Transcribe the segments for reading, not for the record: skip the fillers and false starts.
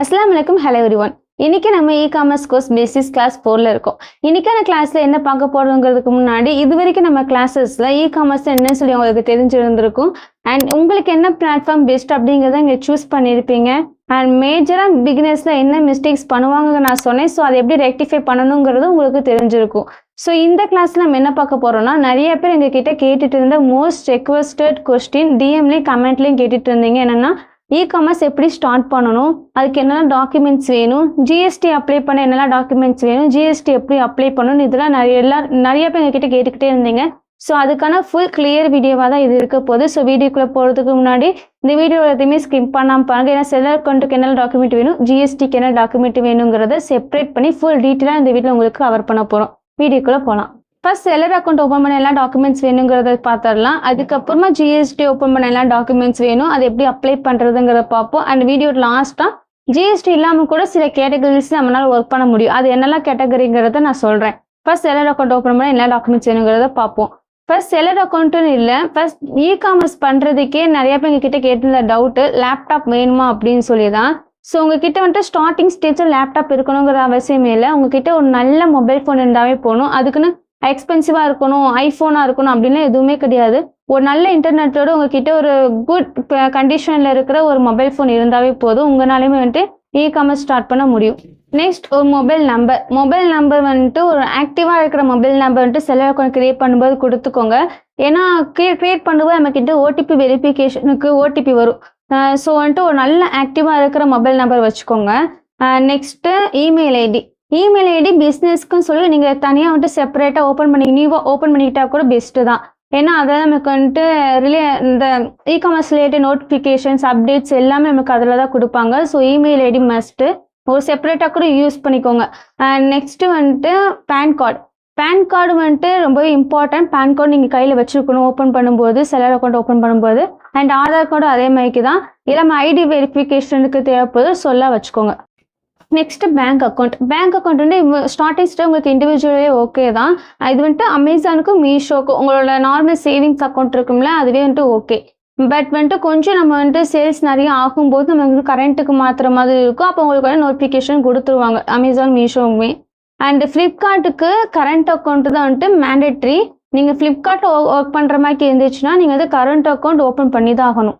அஸ்ஸலாமு அலைக்கும். Hello everyone. இன்னைக்கு நம்ம இ-காமர்ஸ் கோர்ஸ் பேசிக்ஸ் கிளாஸ் 4ல இருக்கோம். இன்னைக்கான கிளாஸ்ல என்ன பார்க்க போறோங்கிறதுக்கு முன்னாடி இதுவரைக்கும் நம்ம கிளாஸஸ்ல இ-காமர்ஸ் என்னன்னு சொல்லி உங்களுக்கு தெரிஞ்சிருந்திருக்கும். அண்ட் உங்களுக்கு என்ன பிளாட்ஃபார்ம் பெஸ்ட் அப்படிங்கிறத இங்கே சூஸ் பண்ணியிருப்பீங்க. அண்ட் மேஜராக பிகினர்ஸில் என்ன மிஸ்டேக்ஸ் பண்ணுவாங்க நான் சொன்னேன். ஸோ அதை எப்படி ரெக்டிஃபை பண்ணணுங்கிறது உங்களுக்கு தெரிஞ்சிருக்கும். ஸோ இந்த கிளாஸில் நம்ம என்ன பார்க்க போகிறோம்னா, நிறைய பேர் எங்ககிட்ட கேட்டுட்டு இருந்த மோஸ்ட் ரெக்வஸ்டட் கொஸ்டின் டிஎம்லேயும் கமெண்ட்லேயும் கேட்டுட்டு இருந்தீங்க. என்னென்னா, இ-காமர்ஸ் எப்படி ஸ்டார்ட் பண்ணணும், அதுக்கு என்னெல்லாம் டாக்குமெண்ட்ஸ் வேணும், ஜிஎஸ்டி அப்ளை பண்ண என்னெல்லாம் டாக்குமெண்ட்ஸ் வேணும், ஜிஎஸ்டி எப்படி அப்ளை பண்ணணும், இதெல்லாம் நிறைய பேர் எங்ககிட்ட கேட்டுக்கிட்டே இருந்தீங்க. ஸோ அதுக்கான ஃபுல் கிளியர் வீடியோவாக தான் இது இருக்க போகுது. ஸோ வீடியோக்குள்ளே போகிறதுக்கு முன்னாடி இந்த வீடியோ எதுவுமே ஸ்கிப் பண்ணாமல் பாருங்கள். ஏன்னா செல்லர் அக்கௌண்ட்டுக்கு என்ன டாக்குமெண்ட் வேணும், ஜிஎஸ்டிக்கு என்ன டாக்குமெண்ட் வேணுங்கிறத செப்பரேட் பண்ணி ஃபுல் டீட்டெயிலாக இந்த வீடியோ உங்களுக்கு கவர் பண்ண போகிறோம். வீடியோக்குள்ளே போகலாம். ஃபர்ஸ்ட் செல்லர் அக்கௌண்ட் ஓப்பன் பண்ண எல்லா டாக்குமெண்ட்ஸ் வேணுங்கிறத பார்த்துடலாம். அதுக்கப்புறமா ஜிஎஸ்டி ஓப்பன் பண்ண எல்லா டாக்குமெண்ட்ஸ் வேணும், அது எப்படி அப்ளை பண்ணுறதுங்கிறத பார்ப்போம். அண்ட் வீடியோ லாஸ்ட்டாக ஜிஎஸ்டி இல்லாமல் கூட சில கேட்டகரிஸ் நம்மளால் ஒர்க் பண்ண முடியும். அது என்னெல்லாம் கேட்டகரிங்கிறத நான் சொல்கிறேன். ஃபர்ஸ்ட் செல்லர் அக்கௌண்ட் ஓப்பன் பண்ண எல்லா டாக்குமெண்ட்ஸ் வேணுங்கிறத பார்ப்போம். ஃபர்ஸ்ட் செல்லர் அக்கௌண்ட்டுன்னு இல்லை, ஃபர்ஸ்ட் இ-காமர்ஸ் பண்ணுறதுக்கே நிறைய பேர் எங்ககிட்ட கேட்டிருந்த டவுட்டு லேப்டாப் வேணுமா அப்படின்னு சொல்லி தான். ஸோ உங்ககிட்ட வந்துட்டு ஸ்டார்டிங் ஸ்டேஜில் லேப்டாப் இருக்கணுங்கிற அவசியமே இல்லை. உங்ககிட்ட ஒரு நல்ல மொபைல் ஃபோன் இருந்தாவே போகணும். அதுக்குன்னு எக்ஸ்பென்சிவாக இருக்கணும், ஐஃபோனாக இருக்கணும் அப்படின்லாம் எதுவுமே கிடையாது. ஒரு நல்ல இன்டர்நெட்டோட உங்ககிட்ட ஒரு குட் கண்டிஷனில் இருக்கிற ஒரு மொபைல் ஃபோன் இருந்தாவே போதும். உங்களாலையுமே வந்துட்டு இ-காமர்ஸ் ஸ்டார்ட் பண்ண முடியும். நெக்ஸ்ட் ஒரு மொபைல் நம்பர் வந்துட்டு ஒரு ஆக்டிவாக இருக்கிற மொபைல் நம்பர் வந்துட்டு செல்லர் அக்கௌண்ட் கிரியேட் பண்ணும்போது கொடுத்துக்கோங்க. ஏன்னா கிரியேட் பண்ணும்போது நம்மக்கிட்ட ஓடிபி வெரிஃபிகேஷனுக்கு ஓடிபி வரும். ஸோ வந்துட்டு ஒரு நல்ல ஆக்டிவாக இருக்கிற மொபைல் நம்பர் வச்சுக்கோங்க. நெக்ஸ்ட்டு இமெயில் ஐடி பிஸ்னஸ்க்குன்னு சொல்லி நீங்கள் தனியாக வந்துட்டு செப்பரேட்டாக நியூவாக ஓப்பன் பண்ணிக்கிட்டா கூட பெஸ்ட்டு தான். ஏன்னா அதான் நமக்கு வந்துட்டு இந்த இ-காமர்ஸ் ரிலேட்டட் நோட்டிஃபிகேஷன்ஸ் அப்டேட்ஸ் எல்லாமே நமக்கு அதில் தான் கொடுப்பாங்க. ஸோ இமெயில் ஐடி மஸ்ட்டு ஒரு செப்பரேட்டாக கூட யூஸ் பண்ணிக்கோங்க. நெக்ஸ்ட்டு வந்துட்டு பேன் கார்டு வந்துட்டு ரொம்பவே இம்பார்ட்டன்ட். பேன் கார்டு நீங்கள் கையில் வச்சுருக்கணும் ஓப்பன் பண்ணும்போது, செல்லர் அக்கௌண்ட் ஓப்பன் பண்ணும்போது. அண்ட் ஆதார் கார்டு அதே மாதிரிக்கு தான். இல்லாமல் ஐடி வெரிஃபிகேஷனுக்கு தேவைப்படுது சொல்ல வச்சுக்கோங்க. நெக்ஸ்ட்டு பேங்க் அக்கௌண்ட் வந்து ஸ்டார்டிங் ஸ்டேஜ் உங்களுக்கு இண்டிவிஜுவலே ஓகே தான். இது வந்துட்டு அமேசானுக்கும் மீஷோக்கும் உங்களோட நார்மல் சேவிங்ஸ் அக்கௌண்ட் இருக்கும்ல, அதுவே வந்துட்டு ஓகே. பட் வந்துட்டு கொஞ்சம் நம்ம வந்துட்டு சேல்ஸ் நிறைய ஆகும்போது நம்ம வந்து கரண்ட்டுக்கு மாற்றுற மாதிரி இருக்கும். அப்போ உங்களுக்கு வந்து நோட்டிஃபிகேஷன் கொடுத்துருவாங்க அமேசான் மீஷோவுமே. அண்ட் ஃப்ளிப்கார்ட்டுக்கு கரண்ட் அக்கௌண்ட் தான் வந்துட்டு மேண்டேட்ரி. நீங்கள் ஃப்ளிப்கார்ட்டில் ஒர்க் பண்ணுற மாதிரி இருந்துச்சுன்னா நீங்கள் வந்து கரண்ட் அக்கௌண்ட் ஓப்பன் பண்ணி தான் ஆகணும்.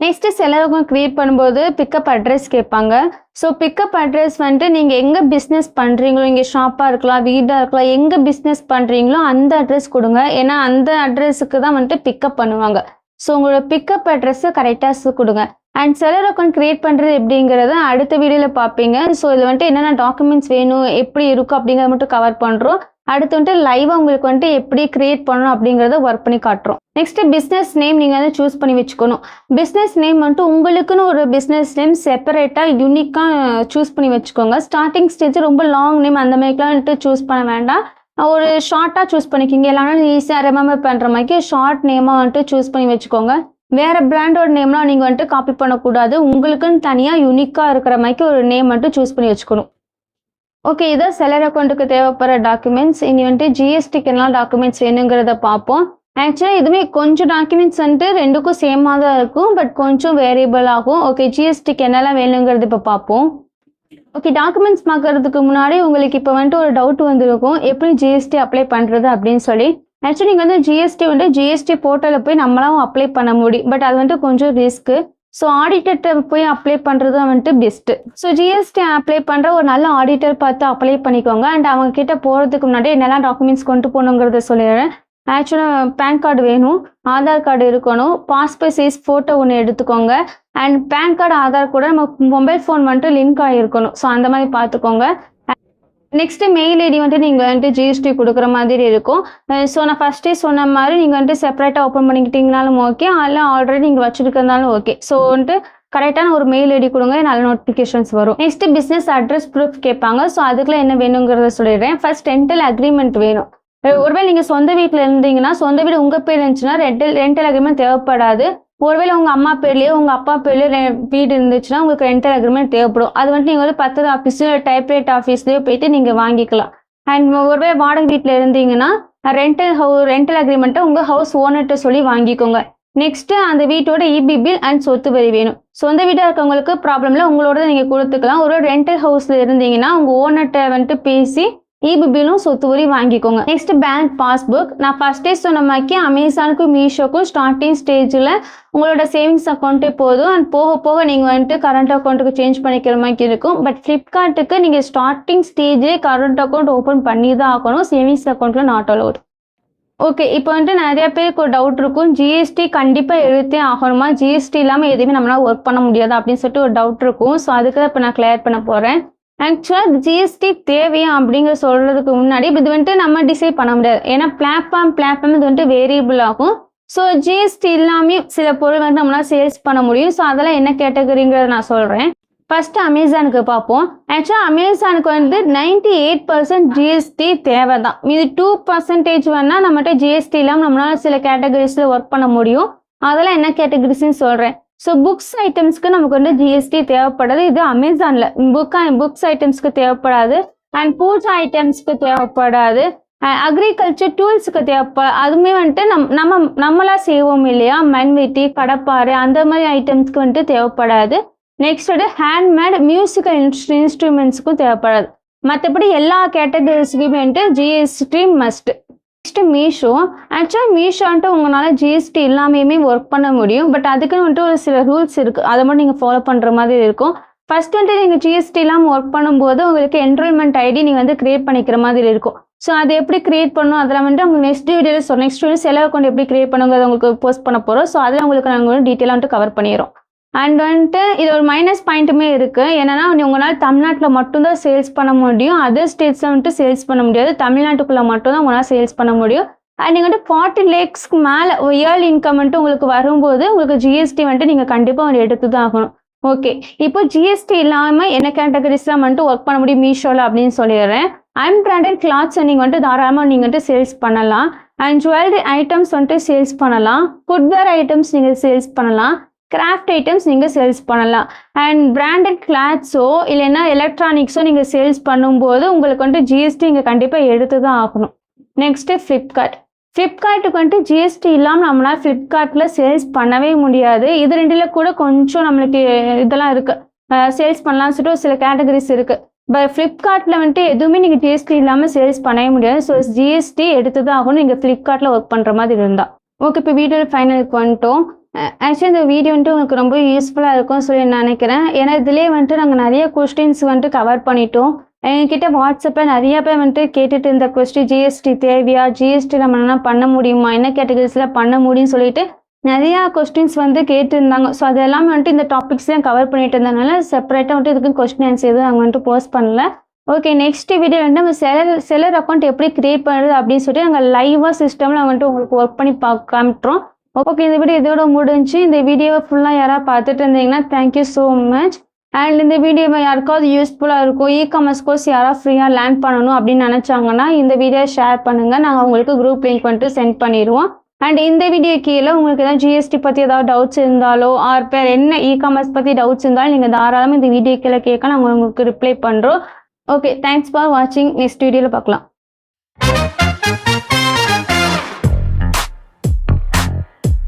நெக்ஸ்ட்டு செல்லர் அக்கௌண்ட் க்ரியேட் பண்ணும்போது பிக்கப் அட்ரஸ் கேட்பாங்க. ஸோ பிக்கப் அட்ரஸ் வந்துட்டு நீங்கள் எங்கே பிஸ்னஸ் பண்ணுறீங்களோ, இங்கே ஷாப்பாக இருக்கலாம், வீடாக இருக்கலாம், எங்கே பிஸ்னஸ் பண்ணுறீங்களோ அந்த அட்ரஸ் கொடுங்க. ஏன்னா அந்த அட்ரஸுக்கு தான் வந்துட்டு பிக்கப் பண்ணுவாங்க. ஸோ உங்களோட பிக்கப் அட்ரஸை கரெக்டாக கொடுங்க. அண்ட் செல்லர் அக்கௌண்ட் க்ரியேட் பண்ணுறது எப்படிங்கிறத அடுத்த வீடியோவில் பார்ப்பீங்க. ஸோ இதில் வந்துட்டு என்னென்ன டாக்குமெண்ட்ஸ் வேணும், எப்படி இருக்கும் அப்படிங்கிறத மட்டும் கவர் பண்ணுறோம். அடுத்து வந்துட்டு லைவாக உங்களுக்கு வந்துட்டு எப்படி கிரியேட் பண்ணணும் அப்படிங்கிறத ஒர்க் பண்ணி காட்டுறோம். நெக்ஸ்ட்டு பிஸ்னஸ் நேம் நீங்கள் வந்து சூஸ் பண்ணி வச்சுக்கணும். பிஸ்னஸ் நேம் வந்துட்டு உங்களுக்குன்னு ஒரு பிஸ்னஸ் நேம் செப்பரேட்டாக யூனிக்காக சூஸ் பண்ணி வச்சுக்கோங்க. ஸ்டார்டிங் ஸ்டேஜ் ரொம்ப லாங் நேம் அந்த மாதிரிலாம் வந்துட்டு சூஸ் பண்ண வேண்டாம். ஒரு ஷார்ட்டாக சூஸ் பண்ணிக்கிங்க. எல்லாரும் ஈஸியாக ரிமெம்பர் பண்ணுற மாதிரி ஷார்ட் நேமாக வந்துட்டு சூஸ் பண்ணி வச்சுக்கோங்க. வேறு பிராண்டோட நேம்லாம் நீங்கள் வந்துட்டு காப்பி பண்ணக்கூடாது. உங்களுக்குன்னு தனியாக யூனிக்காக இருக்கிற மாதிரி ஒரு நேம் வந்துட்டு சூஸ் பண்ணி வச்சுக்கணும். ஓகே, இதான் செல்லர் அக்கௌண்ட்டுக்கு தேவைப்படுற டாக்குமெண்ட்ஸ். இனி வந்துட்டு ஜிஎஸ்டிக்கு என்னெல்லாம் டாக்குமெண்ட்ஸ் வேணுங்கிறத பார்ப்போம். ஆக்சுவலாக இதுவுமே கொஞ்சம் டாக்குமெண்ட்ஸ் வந்துட்டு ரெண்டுக்கும் சேமாக தான் இருக்கும், பட் கொஞ்சம் வேரியபிள் ஆகும். ஓகே, ஜிஎஸ்டிக்கு என்னெல்லாம் வேணுங்கிறது இப்போ பார்ப்போம். ஓகே, டாக்குமெண்ட்ஸ் பார்க்கறதுக்கு முன்னாடி உங்களுக்கு இப்போ வந்துட்டு ஒரு டவுட் வந்துருக்கும், எப்படி ஜிஎஸ்டி அப்ளை பண்ணுறது அப்படின்னு சொல்லி. ஆக்சுவலி நீங்கள் வந்து ஜிஎஸ்டி போர்ட்டலில் போய் நம்மளாம் அப்ளை பண்ண முடியும். பட் அது வந்துட்டு கொஞ்சம் ரிஸ்க்கு. ஸோ ஆடிட்டர்கிட்ட போய் அப்ளை பண்ணுறது தான் வந்துட்டு பெஸ்ட்டு. ஸோ ஜிஎஸ்டி அப்ளை பண்ணுற ஒரு நல்ல ஆடிட்டர் பார்த்து அப்ளை பண்ணிக்கோங்க. அண்ட் அவங்க கிட்ட போகிறதுக்கு முன்னாடி என்னெல்லாம் டாக்குமெண்ட்ஸ் கொண்டு போகணுங்கிறத சொல்லிடுறேன். ஆக்சுவலாக பேன் கார்டு வேணும், ஆதார் கார்டு இருக்கணும், பாஸ்போர்ட் சைஸ் ஃபோட்டோ ஒன்று எடுத்துக்கோங்க. அண்ட் பேன் கார்டு ஆதார் கூட நம்ம மொபைல் ஃபோன் வந்துட்டு லிங்க் ஆகிருக்கணும். ஸோ அந்த மாதிரி பார்த்துக்கோங்க. நெக்ஸ்ட்டு மெயில் ஐடி வந்துட்டு நீங்கள் வந்துட்டு ஜிஎஸ்டி கொடுக்குற மாதிரி இருக்கும். ஸோ நான் ஃபஸ்ட்டே சொன்ன மாதிரி நீங்கள் வந்துட்டு செப்பரேட்டாக ஓப்பன் பண்ணிக்கிட்டீங்கனாலும் ஓகே, அதெல்லாம் ஆல்ரெடி நீங்கள் வச்சுருக்கிறதுனாலும் ஓகே. ஸோ வந்துட்டு கரெக்டான ஒரு மெயில் ஐடி கொடுங்க, நல்ல நோட்டிஃபிகேஷன்ஸ் வரும். நெக்ஸ்ட்டு பிஸ்னஸ் அட்ரஸ் ப்ரூஃப் கேட்பாங்க. ஸோ அதுக்குள்ள என்ன வேணுங்கிறத சொல்லிடுறேன். ஃபர்ஸ்ட் ரெண்டல் அக்ரிமெண்ட் வேணும். ஒருவேளை நீங்கள் சொந்த வீட்டில் இருந்தீங்கன்னா, சொந்த வீடு உங்கள் பேர் இருந்துச்சுன்னா ரெண்டல் அக்ரிமெண்ட் தேவைப்படாது. ஒருவேளை உங்கள் அம்மா பேர்லேயோ உங்கள் அப்பா பேர்லேயோ வீடு இருந்துச்சுன்னா உங்களுக்கு ரெண்டல் அக்ரிமெண்ட் தேவைப்படும். அது வந்துட்டு நீங்கள் வந்து பத்திர ஆஃபீஸோ டைப்ரைட் ஆஃபீஸ்லேயோ போயிட்டு நீங்கள் வாங்கிக்கலாம். அண்ட் ஒருவேளை வாடகை வீட்டில் இருந்தீங்கன்னா ரெண்டல் அக்ரிமெண்ட்டை உங்கள் ஹவுஸ் ஓனர்கிட்ட சொல்லி வாங்கிக்கோங்க. நெக்ஸ்ட் அந்த வீட்டோட இபி பில் அண்ட் சொத்து வரி வேணும். சொந்த வீடாக இருக்கவங்களுக்கு ப்ராப்ளம்ல உங்களோட நீங்கள் கொடுத்துக்கலாம். ஒரு ரெண்டல் ஹவுஸ்ல இருந்தீங்கன்னா உங்க ஓனர்கிட்ட வந்துட்டு பேசி இபி பில்லும் சொத்து வரி வாங்கிக்கோங்க. Next bank passbook. நான் ஃபர்ஸ்டே சொன்ன மாதிரி அமேசானுக்கும் மீஷோக்கும் ஸ்டார்டிங் ஸ்டேஜில் உங்களோட சேவிங்ஸ் அக்கௌண்ட்டே போதும். அண்ட் போக போக நீங்கள் வந்துட்டு கரண்ட் அக்கௌண்ட்டுக்கு சேஞ்ச் பண்ணிக்கிற மாதிரி இருக்கும். பட் ஃப்ளிப்கார்ட்டுக்கு நீங்கள் ஸ்டார்டிங் ஸ்டேஜே கரண்ட் அக்கௌண்ட் ஓப்பன் பண்ணி தான் ஆகணும். சேவிங்ஸ் அக்கௌண்ட்டில் நாட் அலோட். ஓகே, இப்போ வந்துட்டு நிறைய பேருக்கு ஒரு டவுட் இருக்கும், ஜிஎஸ்டி கண்டிப்பாக எழுத்தே ஆகணுமா, ஜிஎஸ்டி இல்லாமல் எதுவுமே நம்மளால் ஒர்க் பண்ண முடியாது அப்படின்னு சொல்லிட்டு ஒரு டவுட் இருக்கும். ஸோ அதுக்கு தான் இப்போ நான் கிளியர் பண்ண போகிறேன். ஆக்சுவலாக ஜிஎஸ்டி தேவையா அப்படிங்கிற சொல்கிறதுக்கு முன்னாடி இது வந்துட்டு நம்ம டிசைட் பண்ண முடியாது. ஏன்னா பிளாட்ஃபார்ம் இது வந்துட்டு வேரியபிள் ஆகும். ஸோ ஜிஎஸ்டி இல்லாமல் சில பொருள் வந்து நம்மளால் சேல்ஸ் பண்ண முடியும். ஸோ அதெல்லாம் என்ன கேட்டகரிங்கிறத நான் சொல்கிறேன். ஃபர்ஸ்ட் அமேசானுக்கு பார்ப்போம். ஆக்சுவலாக அமேசானுக்கு வந்து 98% ஜிஎஸ்டி தேவை தான். இது 2% வேணால் நம்மகிட்ட ஜிஎஸ்டி இல்லாமல் நம்மளால் சில கேட்டகரிஸில் ஒர்க் பண்ண முடியும். அதெல்லாம் என்ன கேட்டகரிஸ்ன்னு சொல்கிறேன். ஸோ புக்ஸ் ஐட்டம்ஸ்க்கு நமக்கு வந்து ஜிஎஸ்டி தேவைப்படாது. இது அமேசானில் புக்ஸ் ஐட்டம்ஸ்க்கு தேவைப்படாது. அண்ட் பூஜா ஐட்டம்ஸ்க்கு தேவைப்படாது. அக்ரிகல்ச்சர் டூல்ஸுக்கு தேவைப்படாது. அதுவுமே வந்துட்டு நம்மளா செய்வோம் இல்லையா, மண்வெட்டி கடப்பாறை அந்த மாதிரி ஐட்டம்ஸ்க்கு வந்துட்டு தேவைப்படாது. நெக்ஸ்ட் வந்து ஹேண்ட்மேட் மியூசிக்கல் இன்ஸ்ட்ருமெண்ட்ஸுக்கும் தேவைப்படாது. மற்றபடி எல்லா கேட்டகரிஸ்க்குமே வந்துட்டு ஜிஎஸ்டி மஸ்ட். நெக்ஸ்ட் மீஷோ. ஆக்சுவலாக மீஷோ வந்துட்டு உங்களால் ஜிஎஸ்டி இல்லாமையுமே ஒர்க் பண்ண முடியும். பட் அதுக்குன்னு வந்துட்டு ஒரு சில ரூல்ஸ் இருக்குது, அதை மட்டும் நீங்கள் ஃபாலோ பண்ணுற மாதிரி இருக்கும். ஃபர்ஸ்ட் வந்துட்டு நீங்கள் ஜிஎஸ்டி இல்லாமல் ஒர்க் பண்ணும்போது உங்களுக்கு என்ரோல்மெண்ட் ஐடி நீங்கள் வந்து கிரியேட் பண்ணிக்கிற மாதிரி இருக்கும். ஸோ அது எப்படி கிரியேட் பண்ணணும் அதில் வந்துட்டு உங்களுக்கு நெக்ஸ்ட் வீடியோவில் நெக்ஸ்ட் வீடியோ செலவு அக்கௌண்ட் எப்படி கிரியேட் பண்ணுங்கிறத உங்களுக்கு போஸ்ட் பண்ண போகிறோம். ஸோ அதில் உங்களுக்கு நாங்கள் வந்து டீட்டெயிலாக வந்துட்டு கவர் பண்ணிடுறோம். அண்ட் வந்துட்டு இது ஒரு மைனஸ் பாயிண்ட்டுமே இருக்குது. என்னன்னா உங்களால் தமிழ்நாட்டில் மட்டும்தான் சேல்ஸ் பண்ண முடியும். அதர் ஸ்டேட்ஸில் வந்துட்டு சேல்ஸ் பண்ண முடியாது. தமிழ்நாட்டுக்குள்ளே மட்டும்தான் உங்களால் சேல்ஸ் பண்ண முடியும். அண்ட் நீங்கள் வந்துட்டு 40 lakhsக்கு மேலே இயர்லி இன்கம் வந்துட்டு உங்களுக்கு வரும்போது உங்களுக்கு ஜிஎஸ்டி வந்துட்டு நீங்கள் கண்டிப்பாக ஒரு எடுத்து தான் ஆகணும். ஓகே, இப்போ ஜிஎஸ்டி இல்லாமல் என்ன கேட்டகரிஸ்லாம் வந்துட்டு ஒர்க் பண்ண முடியும் மீஷோவில் அப்படின்னு சொல்லிடுறேன். அன்பிராண்டட் கிளாத்ஸ் நீங்கள் வந்துட்டு தாராளமாக நீங்கள் வந்துட்டு சேல்ஸ் பண்ணலாம். அண்ட் ஜுவல்லரி ஐட்டம்ஸ் வந்துட்டு சேல்ஸ் பண்ணலாம். ஃபுட்வேர் ஐட்டம்ஸ் நீங்கள் சேல்ஸ் பண்ணலாம். கிராஃப்ட் ஐட்டம்ஸ் நீங்கள் சேல்ஸ் பண்ணலாம். அண்ட் பிராண்டட் கிளாத்ஸோ இல்லைன்னா எலக்ட்ரானிக்ஸோ நீங்கள் சேல்ஸ் பண்ணும்போது உங்களுக்கு வந்துட்டு ஜிஎஸ்டி இங்கே கண்டிப்பாக எடுத்து தான் ஆகணும். நெக்ஸ்ட்டு ஃப்ளிப்கார்ட்டுக்கு வந்துட்டு ஜிஎஸ்டி இல்லாமல் நம்மளால் ஃப்ளிப்கார்ட்டில் சேல்ஸ் பண்ணவே முடியாது. இது ரெண்டில் கூட கொஞ்சம் நம்மளுக்கு இதெல்லாம் இருக்குது, சேல்ஸ் பண்ணலாம்னு சொல்லிட்டு சில கேட்டகரிஸ் இருக்குது. பட் ஃப்ளிப்கார்ட்டில் வந்துட்டு எதுவுமே நீங்கள் ஜிஎஸ்டி இல்லாமல் சேல்ஸ் பண்ணவே முடியாது. ஸோ ஜிஎஸ்டி எடுத்து தான் ஆகணும் நீங்கள் ஃப்ளிப்கார்ட்டில் ஒர்க் பண்ணுற மாதிரி இருந்தால். ஓகே, இப்போ வீடியோ ஃபைனலுக்கு வந்துட்டோம். ஆக்சுவலி இந்த வீடியோ வந்துட்டு உங்களுக்கு ரொம்ப யூஸ்ஃபுல்லாக இருக்கும்னு சொல்லி நினைக்கிறேன். ஏன்னா இதிலே வந்துட்டு நாங்கள் நிறைய கொஸ்டின்ஸ் வந்துட்டு கவர் பண்ணிட்டோம். எங்ககிட்ட வாட்ஸ்அப்பில் நிறைய பேர் வந்துட்டு கேட்டுட்டு இருந்த கொஸ்டின், ஜிஎஸ்டி தேவையா, ஜிஎஸ்டி நம்ம என்ன பண்ண முடியுமா, என்ன கேட்டகரிஸில் பண்ண முடியும்னு சொல்லிட்டு நிறையா கொஸ்டின்ஸ் வந்து கேட்டுருந்தாங்க. ஸோ அது எல்லாமே வந்துட்டு இந்த டாபிக்ஸ்லாம் கவர் பண்ணிட்டு இருந்ததுனால செப்பரேட்டாக வந்துட்டு இதுக்கு கொஸ்டின் ஆன்சர் எதுவும் நாங்கள் வந்துட்டு போஸ்ட் பண்ணல. ஓகே, நெக்ஸ்ட் வீடியோ வந்து நம்ம செலர் அக்கௌண்ட் எப்படி கிரியேட் பண்ணுறது அப்படின்னு சொல்லிட்டு நாங்கள் லைவாக சிஸ்டமில் வந்துட்டு உங்களுக்கு ஒர்க் பண்ணி காமிட்டுறோம். ஓகே, இந்த வீடியோ இதோட முடிஞ்சு. இந்த வீடியோவை ஃபுல்லாக யாராவது பார்த்துட்டு இருந்தீங்கன்னா தேங்க்யூ ஸோ மச். அண்ட் இந்த வீடியோவை யாருக்காவது யூஸ்ஃபுல்லாக இருக்கும், இ-காமர்ஸ் கோர்ஸ் யாராவது ஃப்ரீயாக லேர்ன் பண்ணணும் அப்படின்னு நினச்சாங்கன்னா இந்த வீடியோ ஷேர் பண்ணுங்கள். நாங்கள் உங்களுக்கு குரூப் லிங்க் வந்துட்டு சென்ட் பண்ணிடுவோம். அண்ட் இந்த வீடியோ கீழே உங்களுக்கு ஏதாவது ஜிஎஸ்டி பற்றி ஏதாவது டவுட்ஸ் இருந்தாலோ ஆர் பேர் என்ன இ-காமர்ஸ் பற்றி டவுட்ஸ் இருந்தாலும் நீங்கள் தாராளமாக இந்த வீடியோ கீழே கேட்க நாங்கள் உங்களுக்கு ரிப்ளை பண்ணுறோம். ஓகே, தேங்க்ஸ் ஃபார் வாட்சிங். நெக்ஸ்ட் வீடியோவில் பார்க்கலாம்.